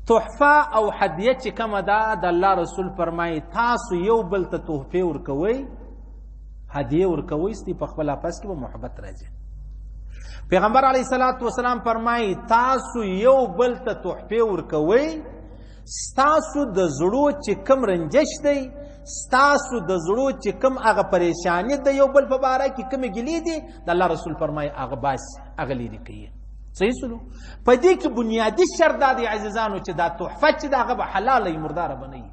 تحفه او هدیه چې کومه ده د الله رسول فرمایي تاسو یو بل ته تحفې ورکوئ، هدیه ورکوئ، ستی په خپل آپس کې به محبت راځي. پیغمبر علیه الصلاة والسلام فرمایي تاسو یو بل ته تحفې ورکوئ، ستاسو د زړو چې کوم رنجش دی، ستاسو د زړو چې کوم هغه پریشانی د یو بل په باره کې کومې ګیلې دي، د الله رسول فرمایي هغه باسي، هغه لرې کوي. صحیح سلو. په دې کې بنیادي شرط دا دی عزیزانو چې دا تحفه چې دا هغه به حلاله مرداره بنوي.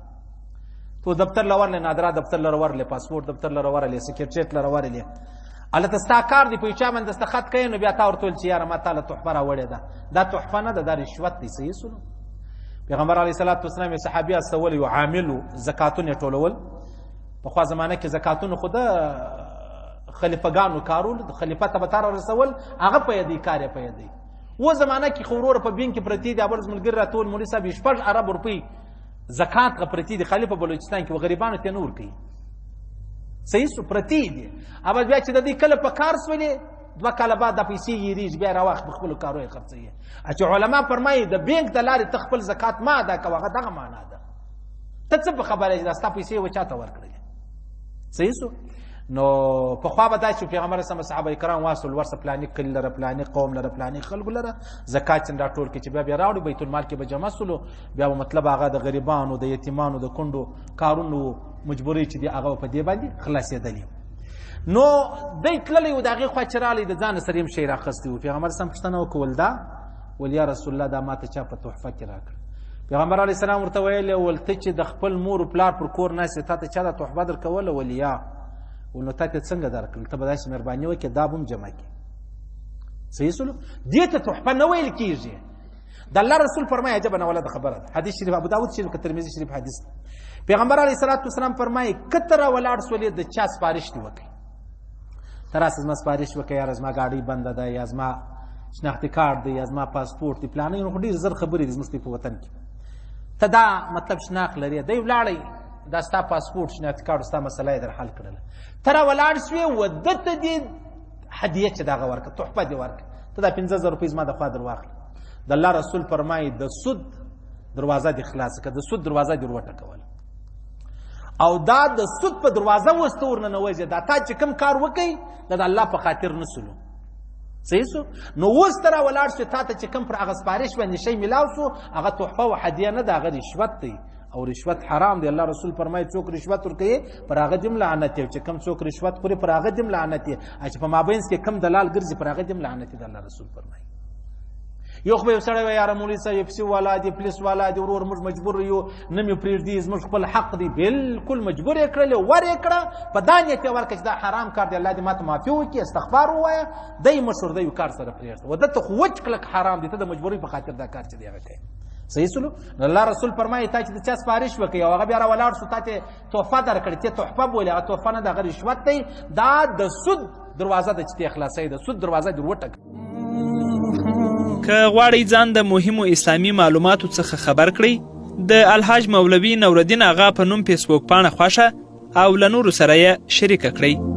تو دفتر لورلې، نادرا دفتر لورلې، پاسپورت دفتر لورلې، سکرټریټ لورلې، البته ستا کار دی په چا باندې دستخط کوي، نو بیا تا ورته ویل چې یاره ما تعالی تحفه راوړې ده، دا تحفه نه ده، دا رشوت دی. صحیح سلو. پیغمبر علیه الصلاة والسلام یې صحابي استولی و عاملو زکاتونه ټولول. پخوا زمانه کې زکاتونه خو د خلیفګانو کارول، د خلیفه ته به تار رسول، هغه په یدې کار یې په یدې. و زمانه کې خورور په بینک کې پرتی دی، ابرز ملګری راټول مولوی صاحب 6 ارب روپۍ زکات غ پرتی دی، خلیفہ بلوچستان کې و غریبانو ته نور کوي. صحیح سو پرتی دی. اوبه بیا چې د دې کله په کار سولې 2 کاله بعد د پیسې یریږي، بیا راوخ خپل کارو یې خرڅوي. چې علما فرمایي د بینک د لارې تخپل زکات ما ادا کوه، هغه دغه معنا ده. ته څه خبره ده ستا پیسې و چاته ورکړي. صحیح سو. نو په خوا به دا چې پیغمبر سم صحابه کرام واسل ورسه پلانې کلی لره، پلانې قوم لره، پلانې خلکو لره زکات څنګه ټول کې چې بیا راوړي بیت المال کې به جمع سلو، بیا مطلب هغه د غریبانو، د یتیمانو، د کندو کارونو مجبوري چې دی هغه په دې باندې خلاصېدلی. نو دی تللی و د هغې خوا چې رالی د ځانه سره یې شی راخستی و. پیغمبر سم پوښتنه وکول دا ول یا رسول الله دا ماته چا په تحفه کې راکړه. پیغمبر علیه السلام ورته ویلی ول ته چې د خپل مور و پلار پر کور ناستې تا ته چا دا تحفه درکوله؟ ول یا. نو تا ته څنګه درکړل؟ ته به داسې مهرباني وکړې دا به هم جمع کړي. صحیح سلو. دې ته تحفه نه ویل کېږي. د الله رسول فرمایي عجبه نولده خبره ده. حدیث شریف ابو داود شریف که ترمذي شریف حدیث. پیغمبر علیه الصلاة والسلام فرمایي که ته راولاړ سولې د چا سپارښت دې وکړي، ته راسه زما سپارښت وکړه، یاره زما ګاډۍ بنده ده، یا زما شناختي کارت دی، یا زما پاسپورت دی، پلانې. نو خو ډېر زر خبرې دي زموږ په وطن کې. ته دا مطلب شناخت لرې، دی ولاړی دا ستا پاسپورت شناختي کارت ستا مسله یې در حل کړله، ته راولاړ سوې و ده ته دې هدیه چې دغه ورکړه، تحفه دې ورکړه، ته دا 15,000 روپۍ زما د خوا در واخله. د الله رسول فرمایي د سود دروازه دې خلاصه کړه، د سود دروازه دې ور وټکوله، او دا د سود په دروازه وسته ورننوځي. دا تا چې کوم کار وکړي دا د الله په خاطر نه سلو. صحیح سو. نو اوس ته راولاړ شو، تا ته چې کوم پر هغه سپارښت باندې شی میلاو سو، هغه تحفه او هدیه نه ده، هغه رشوت دی، او رشوت حرام دی. الله رسول فرمایي څوک رشوت ورکوي پر هغه دې لعنت دی، چې کوم څوک رشوت خوري پر هغه دې لعنت دی، چې په مابینځ کې کوم دلال ګرځي پر هغه دې لعنت دی. الله رسول فرمایي یو خو به یو سړی وایي یاره مولوي صاحب پیسې والا دی، پولیس والا دی، ورور موږ مجبور یو نه مې پرېږدي، زموږ خپل حق دی. بالکل مجبور یې کړلې، ور یې کړه، په دا نیت یې ورکړه چې دا حرام کار دی، الله دې ماته معافي وکړي، استغفار ووایه، دی مشهور دی یو کار سره پرېږده، و ده ته خو وچ کلک حرام دی، ته د مجبورۍ په خاطر دا کار چې دی هغه کوي. صحیح سلو. الله رسول فرمایي تا چې د چا سپارښت وکړي او هغه بیا راولاړ شو، تا ته تحفه درکړې، ته تحفه بولې، هغه تحفه نه ده، هغه رشوت دی. دا د سود دروازه ده چې ته خلاصوي، د سود دروازه دې وټکه. که غواړئ ځان د مهمو اسلامي معلوماتو څخه خبر کړئ، د الحاج مولوي نورالدین اغا په نوم فیسبوک پاڼه خوښه او له نورو سره یې شریکه کړئ.